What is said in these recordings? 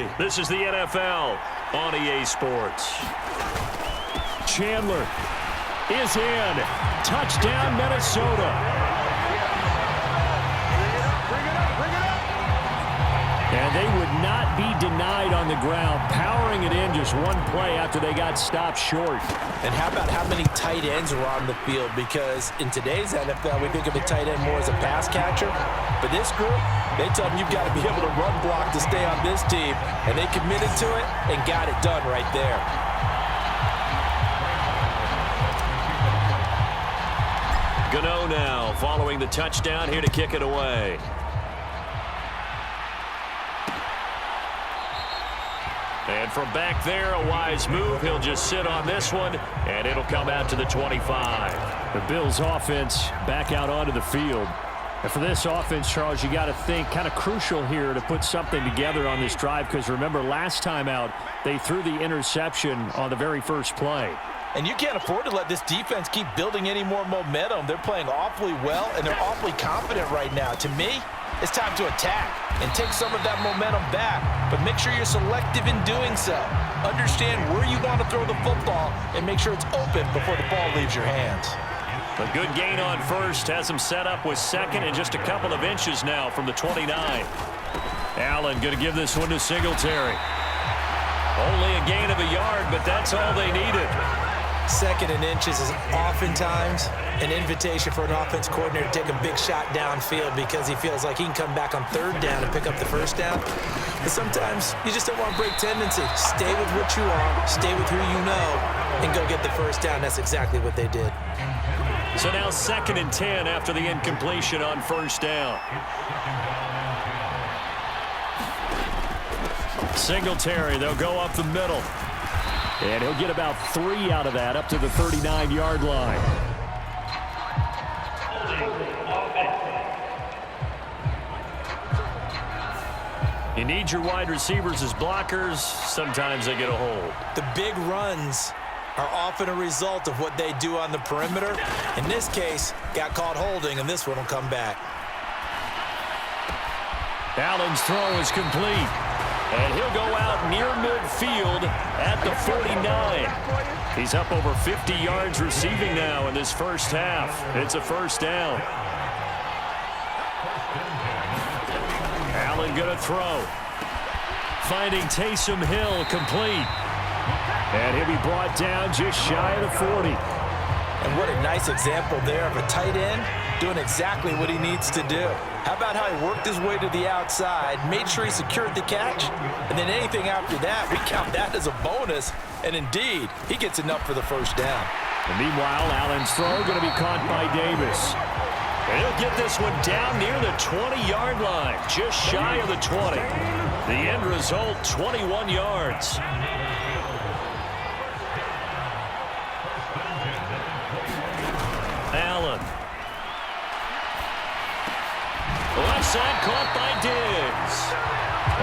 Sunday. This is the NFL on EA Sports. Chandler is in. Touchdown, Minnesota. And they would not be denied on the ground, powering it in just one play after they got stopped short. And how about how many tight ends are on the field? Because in today's NFL, we think of a tight end more as a pass catcher. But this group, they tell them you've got to be able to run block to stay on this team. And they committed to it and got it done right there. Gano now following the touchdown here to kick it away. And from back there, a wise move. He'll just sit on this one, and it'll come out to the 25. The Bills offense back out onto the field. And for this offense, Charles, you got to think kind of crucial here to put something together on this drive, because remember, last time out, they threw the interception on the very first play. And you can't afford to let this defense keep building any more momentum. They're playing awfully well, and they're awfully confident right now. To me, it's time to attack and take some of that momentum back, but make sure you're selective in doing so. Understand where you want to throw the football and make sure it's open before the ball leaves your hands. A good gain on first has him set up with second and just a couple of inches now from the 29. Allen going to give this one to Singletary. Only a gain of a yard, but that's all they needed. Second and inches is oftentimes an invitation for an offense coordinator to take a big shot downfield because he feels like he can come back on third down and pick up the first down. But sometimes you just don't want to break tendency. Stay with what you are, stay with who you know, and go get the first down. That's exactly what they did. So now 2nd and 10 after the incompletion on first down. Singletary, they'll go up the middle. And he'll get about 3 out of that, up to the 39-yard line. You need your wide receivers as blockers. Sometimes they get a hold. The big runs are often a result of what they do on the perimeter. In this case, got caught holding, and this one will come back. Allen's throw is complete. And he'll go out near midfield at the 49. He's up over 50 yards receiving now in this first half. It's a first down. Allen going to throw. Finding Taysom Hill complete. And he'll be brought down just shy of the 40. And what a nice example there of a tight end doing exactly what he needs to do. How about how he worked his way to the outside, made sure he secured the catch, and then anything after that, we count that as a bonus. And indeed, he gets enough for the first down. And meanwhile, Allen's throw going to be caught by Davis. And he'll get this one down near the 20-yard line, just shy of the 20. The end result, 21 yards. Allen. Left side caught by Diggs.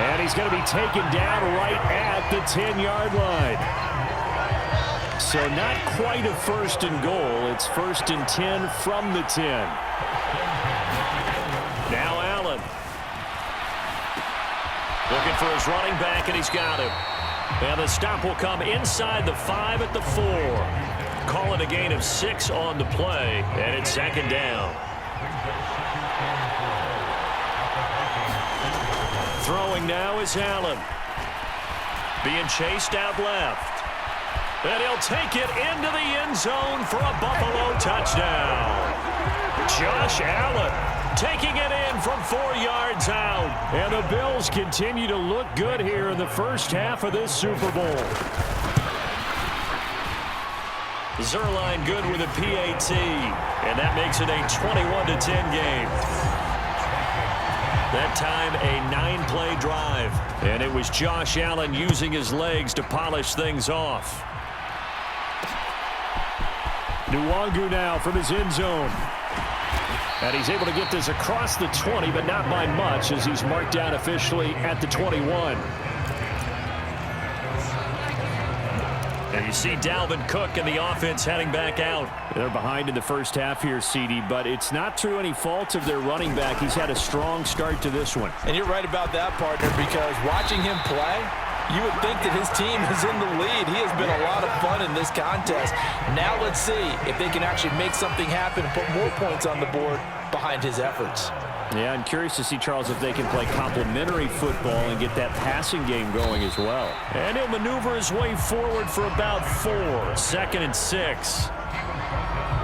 And he's going to be taken down right at the 10-yard line. So not quite a first and goal. It's 1st and 10 from the 10. Now Allen. Looking for his running back, and he's got him. And the stop will come inside the 5 at the 4. Call it a gain of 6 on the play, and it's 2nd down. Throwing now is Allen. Being chased out left. And he'll take it into the end zone for a Buffalo touchdown. Josh Allen taking it in from 4 yards out. And the Bills continue to look good here in the first half of this Super Bowl. Zerline good with a PAT. And that makes it a 21-10 game. That time, a 9-play drive. And it was Josh Allen using his legs to polish things off. Nwangu now from his end zone. And he's able to get this across the 20, but not by much, as he's marked down officially at the 21. And you see Dalvin Cook and the offense heading back out. They're behind in the first half here, CD, but it's not through any fault of their running back. He's had a strong start to this one. And you're right about that, partner, because watching him play, you would think that his team is in the lead. He has been a lot of fun in this contest. Now let's see if they can actually make something happen and put more points on the board behind his efforts. Yeah, I'm curious to see, Charles, if they can play complementary football and get that passing game going as well. And he'll maneuver his way forward for about 4. 2nd and 6.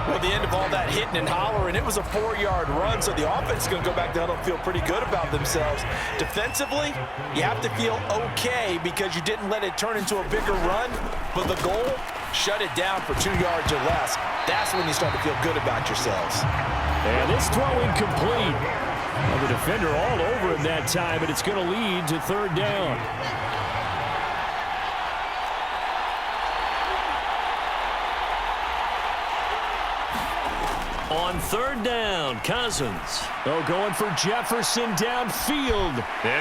Well, the end of all that hitting and hollering, it was a 4-yard run, so the offense is going to go back down and feel pretty good about themselves. Defensively, you have to feel okay because you didn't let it turn into a bigger run, but the goal, shut it down for 2 yards or less. That's when you start to feel good about yourselves. And this throw incomplete. Well, the defender all over him that time, and it's going to lead to 3rd down. On 3rd down, Cousins. Oh, going for Jefferson downfield.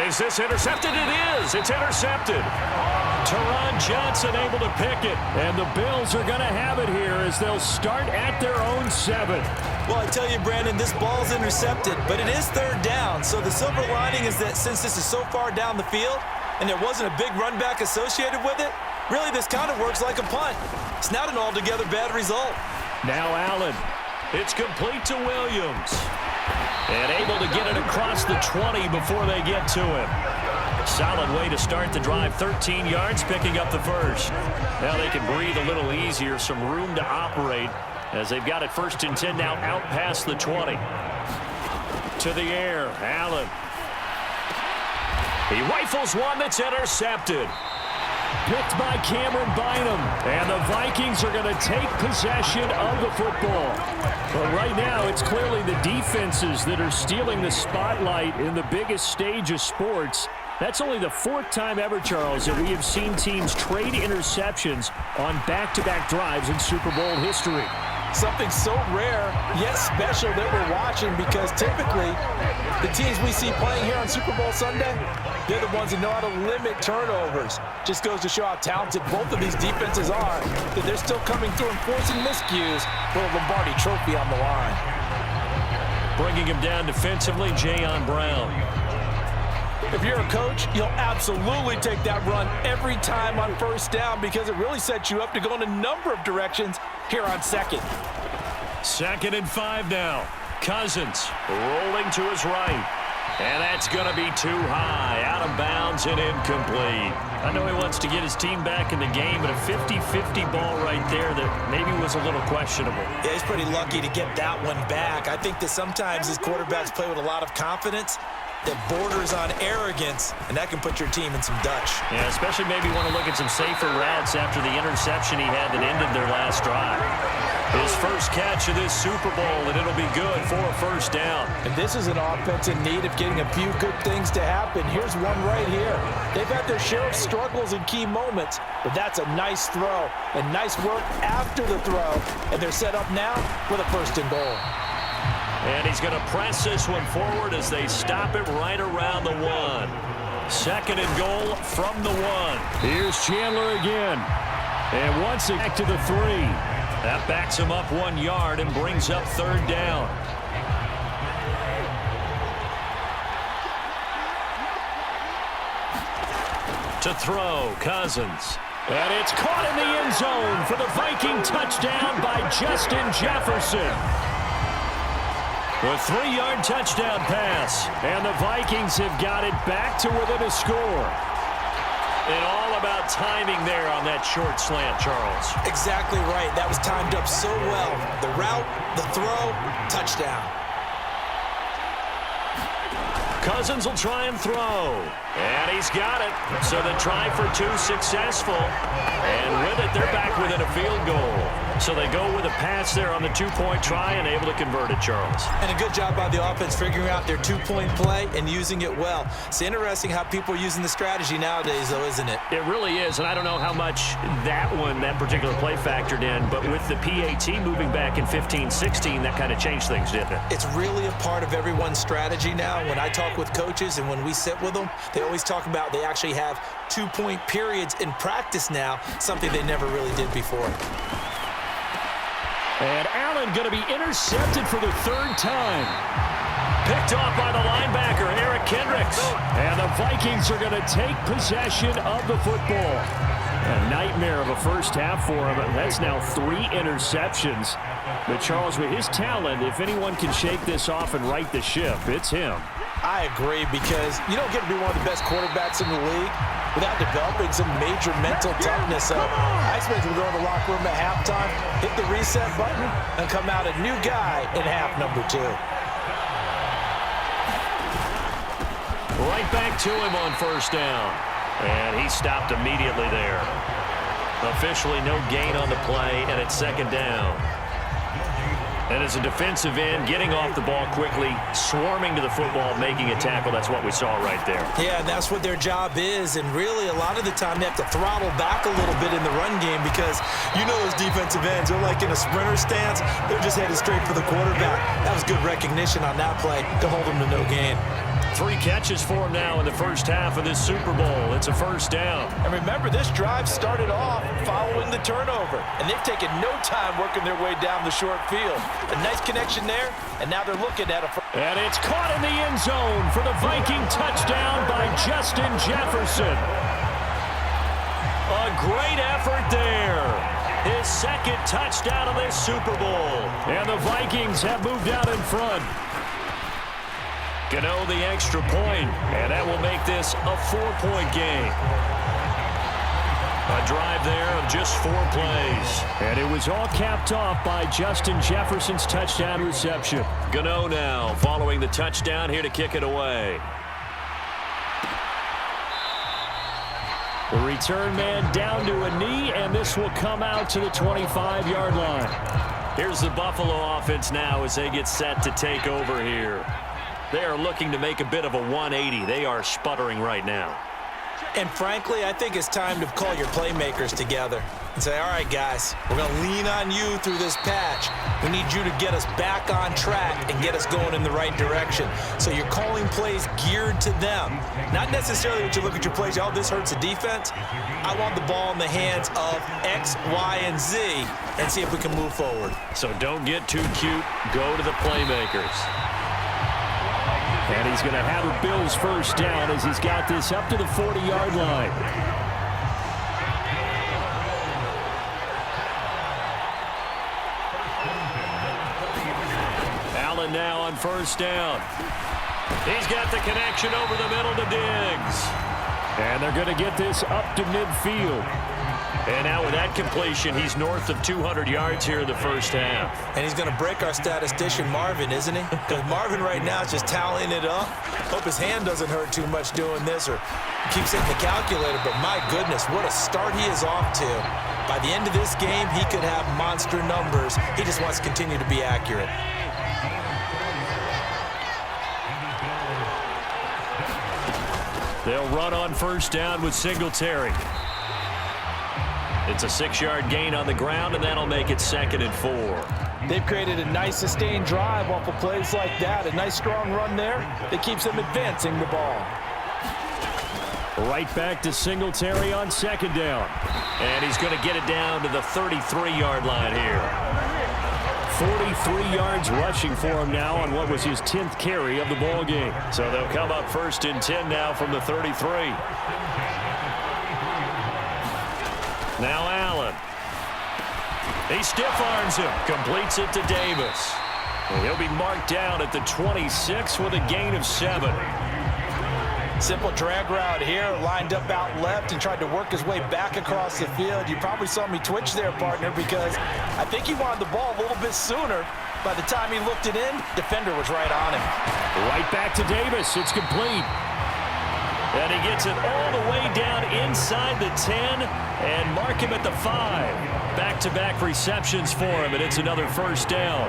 Is this intercepted? It is. It's intercepted. Teron Johnson able to pick it. And the Bills are going to have it here as they'll start at their own 7. Well, I tell you, Brandon, this ball's intercepted, but it is 3rd down. So the silver lining is that since this is so far down the field and there wasn't a big run back associated with it, really this kind of works like a punt. It's not an altogether bad result. Now Allen. It's complete to Williams. And able to get it across the 20 before they get to him. Solid way to start the drive. 13 yards, picking up the first. Now they can breathe a little easier. Some room to operate as they've got it 1st and 10 now out past the 20. To the air, Allen. He rifles one that's intercepted. Picked by Cameron Bynum. And the Vikings are going to take possession of the football. But right now, it's clearly the defenses that are stealing the spotlight in the biggest stage of sports. That's only the 4th time ever, Charles, that we have seen teams trade interceptions on back-to-back drives in Super Bowl history. Something so rare, yet special that we're watching, because typically the teams we see playing here on Super Bowl Sunday, they're the ones that know how to limit turnovers. Just goes to show how talented both of these defenses are, that they're still coming through and forcing miscues with a Lombardi trophy on the line. Bringing him down defensively, Jayon Brown. If you're a coach, you'll absolutely take that run every time on 1st down because it really sets you up to go in a number of directions here on 2nd. 2nd and 5 now. Cousins rolling to his right. And that's going to be too high. Out of bounds and incomplete. I know he wants to get his team back in the game, but a 50-50 ball right there that maybe was a little questionable. Yeah, he's pretty lucky to get that one back. I think that sometimes his quarterbacks play with a lot of confidence that borders on arrogance, and that can put your team in some Dutch. Yeah, especially maybe want to look at some safer routes after the interception he had that ended their last drive. His first catch of this Super Bowl, and it'll be good for a 1st down. And this is an offense in need of getting a few good things to happen. Here's one right here. They've had their share of struggles in key moments, but that's a nice throw and nice work after the throw, and they're set up now with a 1st and goal. And he's going to press this one forward as they stop it right around the 1. 2nd and goal from the 1. Here's Chandler again. And once back to the 3. That backs him up 1 yard and brings up 3rd down. To throw, Cousins. And it's caught in the end zone for the Viking touchdown by Justin Jefferson. A 3-yard touchdown pass. And the Vikings have got it back to within a score. And all about timing there on that short slant, Charles. Exactly right. That was timed up so well. The route, the throw, touchdown. Cousins will try and throw. And he's got it. So the try for 2 successful. And with it, they're back within a field goal. So they go with a pass there on the 2-point try and able to convert it, Charles. And a good job by the offense figuring out their 2-point play and using it well. It's interesting how people are using the strategy nowadays, though, isn't it? It really is, and I don't know how much that particular play factored in, but with the PAT moving back in 15-16, that kind of changed things, didn't it? It's really a part of everyone's strategy now. When I talk with coaches and when we sit with them, they always talk about they actually have 2-point periods in practice now, something they never really did before. And Allen going to be intercepted for the third time. Picked off by the linebacker, Eric Kendricks. And the Vikings are going to take possession of the football. A nightmare of a first half for him. That's now 3 interceptions. But Charles, with his talent, if anyone can shake this off and right the ship, it's him. I agree, because you don't get to be one of the best quarterbacks in the league without developing some major mental toughness. So I expect him to go in the locker room at halftime, hit the reset button, and come out a new guy in half number 2. Right back to him on first down. And he stopped immediately there. Officially no gain on the play, and it's second down. And as a defensive end, getting off the ball quickly, swarming to the football, making a tackle, that's what we saw right there. Yeah, and that's what their job is. And really, a lot of the time, they have to throttle back a little bit in the run game, because you know those defensive ends, they're like in a sprinter stance. They're just headed straight for the quarterback. That was good recognition on that play to hold them to no gain. 3 catches for him now in the first half of this Super Bowl. It's a first down. And remember, this drive started off following the turnover, and they've taken no time working their way down the short field. A nice connection there, and now they're looking at a... And it's caught in the end zone for the Viking touchdown by Justin Jefferson. A great effort there. His second touchdown of this Super Bowl. And the Vikings have moved out in front. Gano the extra point, and that will make this a 4-point game. A drive there of just 4 plays. And it was all capped off by Justin Jefferson's touchdown reception. Gano now following the touchdown here to kick it away. The return man down to a knee, and this will come out to the 25-yard line. Here's the Buffalo offense now as they get set to take over here. They are looking to make a bit of a 180. They are sputtering right now. And frankly, I think it's time to call your playmakers together and say, all right, guys, we're going to lean on you through this patch. We need you to get us back on track and get us going in the right direction. So you're calling plays geared to them. Not necessarily that you look at your plays, oh, this hurts the defense. I want the ball in the hands of X, Y, and Z and see if we can move forward. So don't get too cute. Go to the playmakers. And he's going to have the Bills first down as he's got this up to the 40-yard line. Allen now on first down. He's got the connection over the middle to Diggs. And they're going to get this up to midfield. And now with that completion, he's north of 200 yards here in the first half. And he's going to break our statistician Marvin, isn't he? Because Marvin right now is just tallying it up. Hope his hand doesn't hurt too much doing this, or keeps hitting the calculator. But my goodness, what a start he is off to. By the end of this game, he could have monster numbers. He just wants to continue to be accurate. They'll run on first down with Singletary. It's a 6-yard gain on the ground, and that'll make it 2nd and 4. They've created a nice sustained drive off of plays like that. A nice strong run there that keeps them advancing the ball. Right back to Singletary on 2nd down. And he's going to get it down to the 33-yard line here. 43 yards rushing for him now on what was his 10th carry of the ball game. So they'll come up 1st and 10 now from the 33. Now Allen. He stiff-arms him. Completes it to Davis. And he'll be marked down at the 26 with a gain of 7. Simple drag route here, lined up out left and tried to work his way back across the field. You probably saw me twitch there, partner, because I think he wanted the ball a little bit sooner. By the time he looked it in, defender was right on him. Right back to Davis. It's complete. And he gets it all the way down inside the 10 and mark him at the 5. Back-to-back receptions for him, and it's another first down.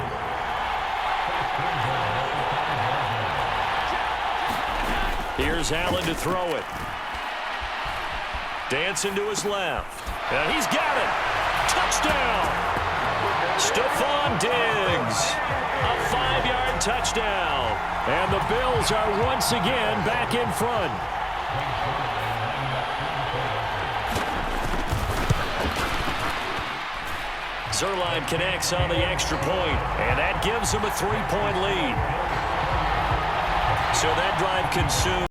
Here's Allen to throw it. Dancing to his left. And he's got it. Touchdown. Stephon Diggs. A 5-yard touchdown. And the Bills are once again back in front. Zerline connects on the extra point, and that gives them a 3-point lead. So that drive consumed